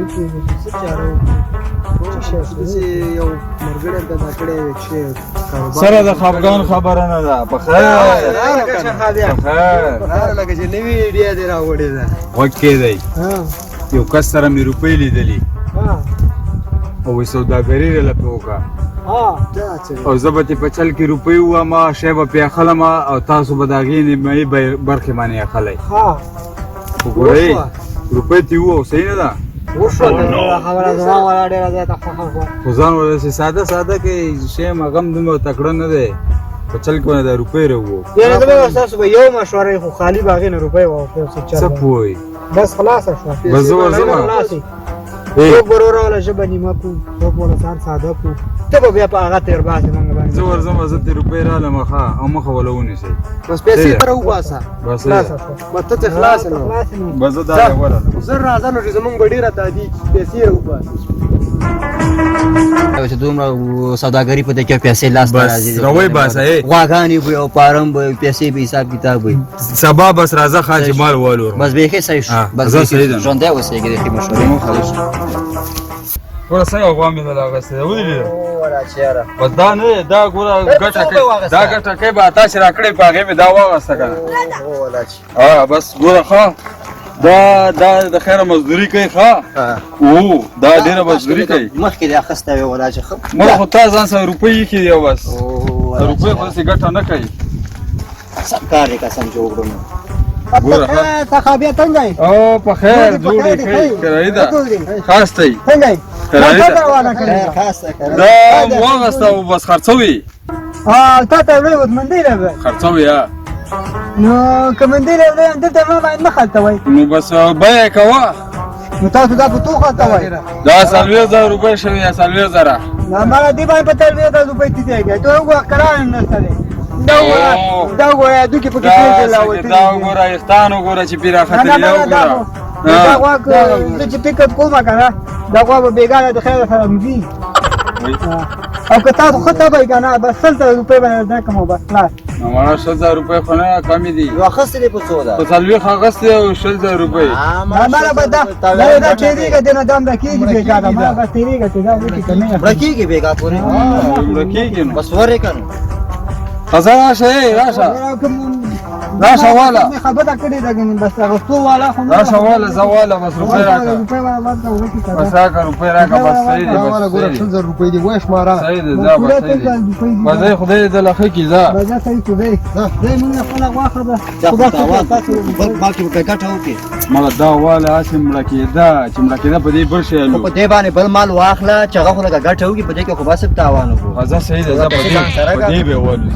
نه کېږي څه چاره وکړو یو مرګړی ته دا کړی چې سره د خفګان خبره نه ده په خیر لکه چې نوي ایډیا دې راوړې ده غوږ کېدی یو کس سره مې روپۍ لیدلي او وایي سوداګري راله پې وکړه او زه به تې په چل کې روپۍ ووهمه شی به پې اخلم او تاسو به د هغې نیمایي برخې باندې اخلی خو ګورئ روپۍ تې ووهو صحیح نه ده خو ځان ولا چې ساده ساده کې شی هغه هم دومره تکړه نه دی په چل کې باندې دا روپۍ راووهو ستاسو به یو مشوره خو خالي به هغې نه روپۍ واخلو څه پوهئ بس خلاصه شوه بس زه ورځمه څوک به روراوله ژبه نیمه کړو څوک به ځان ساده کړو ته به بیا په هغه تېر باسې موږ باندې زه ورځم زه ترې روپۍ رالم ښه او مخه وله ونیسئ بس پیسې سره وباسه بس بس ته خلاص نه بس زه دا ورله زه راځه نو چې زمونږ به ډېره تادي پیسې راوباسې چې دومره سوداګري په دې کې پیسې لاس ته راځي بس روی باسه غواګانې به او پارم به پیسې به حساب کتاب وي سبا بس راځه ښه چې مال والور بس بیخي صحیح شو بس ژوندی اوسېږي د ښې مشورې ګوره څنګه غوا مې دله اخیستې ده ولېدې ده ولا چېره بس دا نه دی دا ګوره دا ګټکۍ به تا چې راکړې په هغې مې دا واغسته که نه بس ګوره ښه دا د خیره مزدوري کوي ښه او دا ډېره مزدوري کوي مخکې دې اخیستی وې ولا چې ښه مړه خو تا ځان سره روپۍ ایښي دي بس روپۍ خو داسې ګټه نه کوي سم کار دی قسم چې وکړو ګوره څخه بیا څنګه یې او په خیر جوړې ښې کرایي ده خاص دی څنګه یې دا واغسته او بس خرڅوي تا ته ویې مندۍ راوړه خرڅوي نو که مندۍ راوړی دلته ما باید مه خرڅوئ نو بس بیه یې کوه نو تاسو دا په تو خرڅوئ دا 40,000 روپۍ شوي یا 40,000 ما دې باندې په 40,000 روپۍ تېرېږي ته وګوره کرایه هم نشته دی دا وګوره دوکې پکې پرېږدي دا وګوره ویښتان وګوره چې پرې راختلي دا وګوره دا غوا زه چې فکر کوم که نه دا غوا به بېګانه د خیره سره مځي او که تاسو ښه تبئ که نه بس 100,000 روپۍ باندې نه کوم بس خلاص نو مړه 100,000 روپۍ خو نه کمې دي نو اخیستې دې په څو ده په 40 اخیستې او 100,000 روپۍ ماله به دا تېرېږه دې نه دا هم کېږي بېګانه ما بس تېرېږه چې دا وکړي که نه مړه کېږي بېګا پورې مړه کېږي نو بس ورې که نو ښځه راشه راشه واله خبره کړې ده که بس اغوستو والا خو راشه واله زه واله بس روپۍ راکړه روپۍ والا ورته وکړي بس راکړه روپۍ راکړه بس صحیح دی بس ګوره 100,000 روپۍ دي وایه شماره صحیح دی ځه بس صحیح دی بس دی خدای دې له ښه کړي ځه بس صحیح شو دی موږ خپله غوا خبره باقي به ګټه وکړي مړه دا واله هسې مړه کېده چې مړه کېده په دې بل شی خو په دې باندې بل مال واخله چې هغه خو لکه ګټه وکړي په دې کې خو بس تاوان وکړو ځه صحیح دی ځه په دې به والو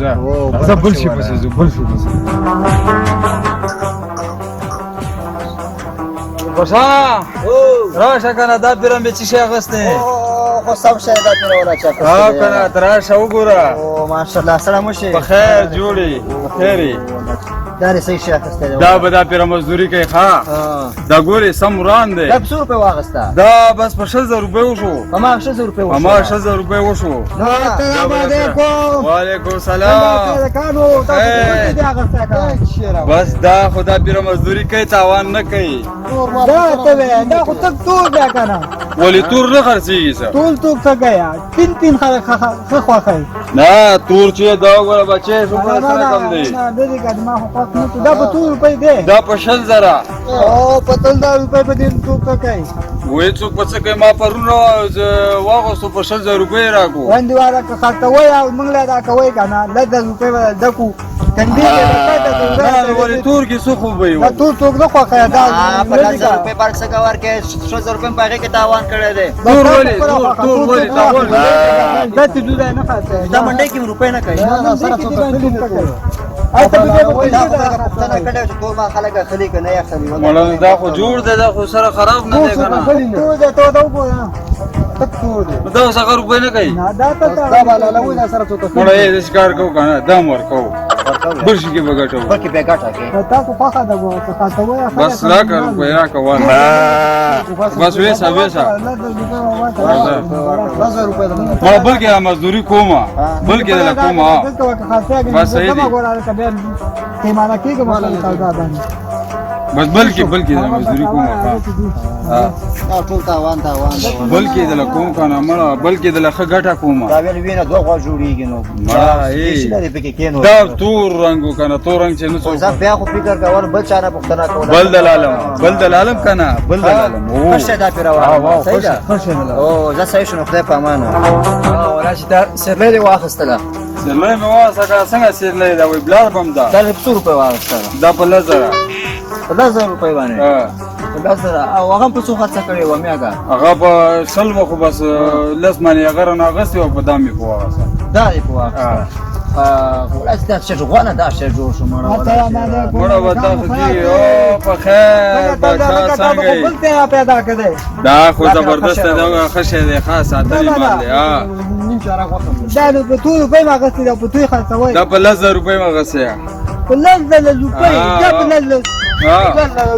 ځه بل شي پسې ځو بل شي پسې خوشحاله راشه که نه دا پیرم به چی شی اخیستی خو سم شی دا پرې وراچا او که نه ته راشه وګوره او ماشاءالله سلام وشي په خیر جوړې په خیر یې دا دې صحیح شی اخیستی دی دا به دا پیره مزدوري کوي ښه دا ګورې سم وران دی دا په څو روپۍ واخېسته دا بس په 100,000 روپۍ وشو هماغه 100,000 روپۍ وشو هماغه 100,000 روپۍ وشو وعلیکم سلام بس دا خو دا پیره مزدوري کوي تاوان نه کوي دا خو تک تور بیا که نه ولې تور نه خرڅېږي څه ټول څوک څه کوي تین خلک ښه خوښوي نه تور چې دا وګوره بچی څومره سره کم دی دا په 2 روپۍ دی دا په 100,000 او په 100,000 روپۍ په دې څوک څه کوي وایي څوک په څه کوي ما پرون واغوستو په 100,000 روپۍ راکړو وندې والا که خرڅوئ او موږ له دا کوئ که نه 10,000 روپۍ به ډکو ولې تور کې څه خو به دا ټول څوک نه خوښوي دا په 10,000 روپۍ باندې څه که ورکړې 100,000 روپۍ په هغې کې تاوان کړی دی تور ولې تور ولې تاوان دا چې ډوډۍ نه خرڅوي دا منډۍ کې روپۍ نه کوي سره څوک مړه دا خو جوړ دی دا خو سره خراب نه دی که نه دا اوس هغه روپۍ نه کوي مړه یې داسې کار کوو که نه دم ورکوو بل شي کې به ګټه وکړو بس راکړه روپۍ راکړه واله بس ویسه مړه بلکې دا مزدوري کومه بلکې دله کومه بس صحیح دی بس بلکې د مزدوري کوم دا ټول تاوان بلکې د کوم کنه مړه بلکې د لخه ګټه کوم دا ویل وینه دوه غوا جوړیږي نو مړه دا پکې کینو دا تور رنگو کنه تور رنگ چې نو څو ځکه بیا خو فکر کول بل چاره پښتنه کول بل دلالم کنه بل دلالم خوشه دا پیروا صحیح ده او دا صحیح شنو خدای په امانه او راشي دا سرلې واخستله سرلې مې واسه څنګه سرلې دا وی بلار بم دا 100 روپے واخستله دا په لزر 1000 روپے باندې او هغه په څو خرڅ کړی و میاګه هغه په سلمو خو بس لس باندې هغه نه غسي او په دامي په واسه دا دی په واسه خلاص دا چې غواړه دا چې جوړ شو مړه وتا خدي او په خیر بچا څنګه بلته پیدا کړي دا خو زبردست دا خشه دی خاص اتري مال دی ها دا په 2 روپے ما غسي دا په 2 خرڅوي دا په 1000 روپے ما غسي په 1000 روپے دا په 1000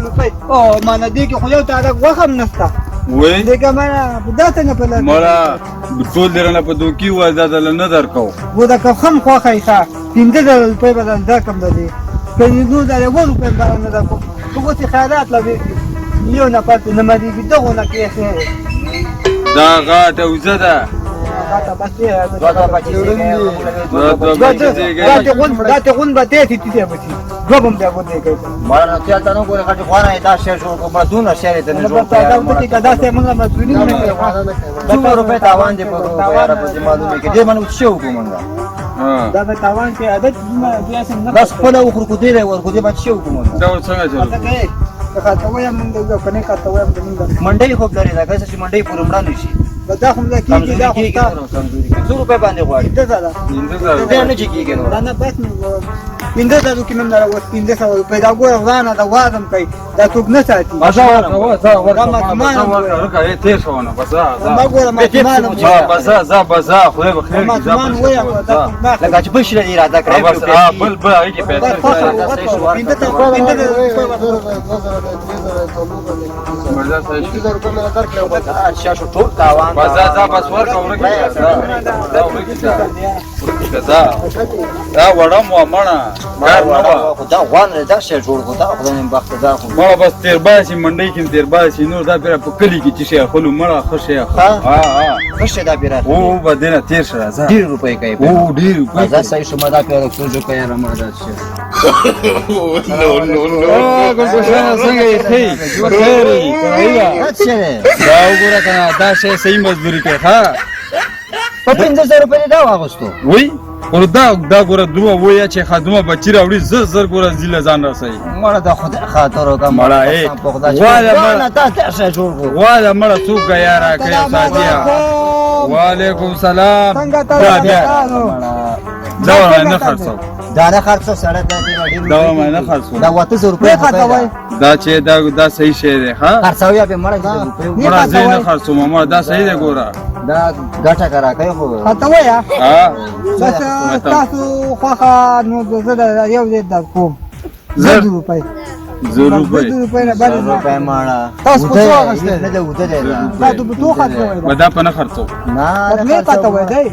روپے او ما نه دي کې خو یو تا دا وخم نستا وای دغه ما په داسې نه په لږ مړه ټول درنه په دوکي و دا نه درکو و دا کفخم خو خایخه 3000 روپے بدل دا کم ده په نو دا یو روپے باندې دا کو څه څه خیرات لوي یو نه پاتې نه مدي دغه نه کې دا غاټه وزده غاټه بچي دا ته غون به ته تی بچي غوبم دا ودی کوي مړه ته تا نو ګوره خاطر خوانه دا شې شو کو بدون شې ته نه جوړ دا دا څه موږ مسؤلین نه کوي دا روپے تاوان دي په یاره په معلومه کې دې منو شو کومنګا دا به تاوان کې عادت بیا سم نه بس خپل او خو دې ورکو دې باندې شو کومنګا دا څنګه چلو خاطوي موږ دا کنه خاطوي موږ منډي خو لري دا چې منډي پورمړه نشي دا خو موږ کیږي دا خو 100 روپے باندې غواړي دا نه کیږي نو دا نه بس پینده دا دوی من داره وقت پینده سوال پیدا گوره غانه دا وادم کوي دا توک نه ساتي بسا ورکا ای تیر شونه بسا خدای بخیر لکه چې بشره اراده کړی بل هغه کې پیسې پینده شاشو ټول تاوان بس ورکا دا وړم و مړه دا غوان دا شې جوړ کو دا خدای بخت دا خو مړه بس تیر باسي منډي کې تیر باسي نور دا پیر په کلی کې چې شي خلو مړه خوشي خوشي دا پیر او بدنه تیر شره زه 100 روپے کوي او 100 روپے دا صحیح شمه دا پیر 100 روپے رمضان شي نو ګل شنه څنګه هي خیري کوي دا وګوره کنه دا شی صحیح مزدوري کوي ها په 150 روپے دا واغستو وای وردا ګوره دوه وای چې خدمه بچی راوړي زر ګوره زیله ځان راسي مړه د خدای خاطر وکړه مړه ای واله تا ته جوړ کو واله مړه څوک یارا کوي ساتیا وعلیکم سلام دا نه خرڅو دا نه خرڅو سره دا نه خرڅو دا 200 روپے دا چې دا صحیح شی دی ها خرڅوي به مړه زه نه خرڅو ماما دا صحیح دی ګوره دا ګټه کرا کوي خو خاطوي ها بس تاسو خوخه نو زه یو دې د کوم 100 روپے 100 روپے نه باندې روپے ماړه تاسو څه واغسته نه ده دا ته تو خاطوي ودا په نه خرڅو نه نه خاطوي دی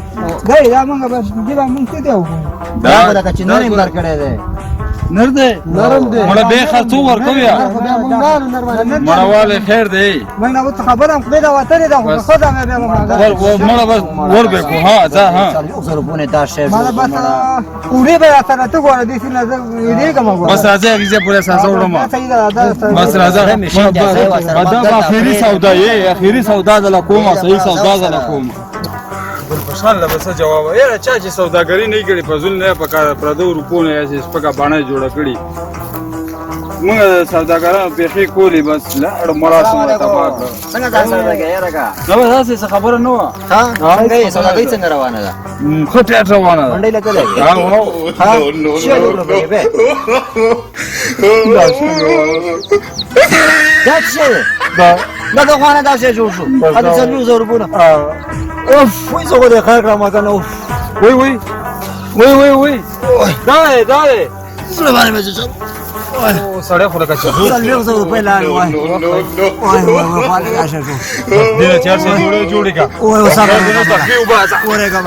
دا موږ بس دې موږ څه دیو دا دا چې نن بار کړی دی نر دی نرم دی مړه به خرڅو ورکویا مړه والے خیر دی موږ نو خبرم خدای دا وته دا خو دا مې به مړه بس ور به کو ها ځه ها 100 روپے دا شی مړه بس پوری به سره ته ګور دي سینه دې کوم بس راځه غیزه پورې ساسه وړم بس راځه دا اخیری سودا یې اخیری سودا د کومه صحیح سودا د کومه خوشحال له بس جواب یاره چا چې سوداګری نه کړي په ځل نه پکا پردو روپو نه چې پکا باندې جوړ کړي موږ سوداګرانو پیخي کولی بس لړ مراسم تباہ څنګه دا سره یاره کا نو تاسو خبره نو ها څنګه سوداګری څنګه روانه ده خټه روانه منډي لته ده ها نو دا څه دا غوانه دا څه جوړ شو هغه څلور زره روپونه اوف وای زه غوډه خیر کړم کنه اوف وای دای سره باندې مې څه او سړی خو لکه چې څلور زره روپے لاړ وای وای دا څه شو دې 400 جوړې کا وای وسره دې تکلیف باسه ورګه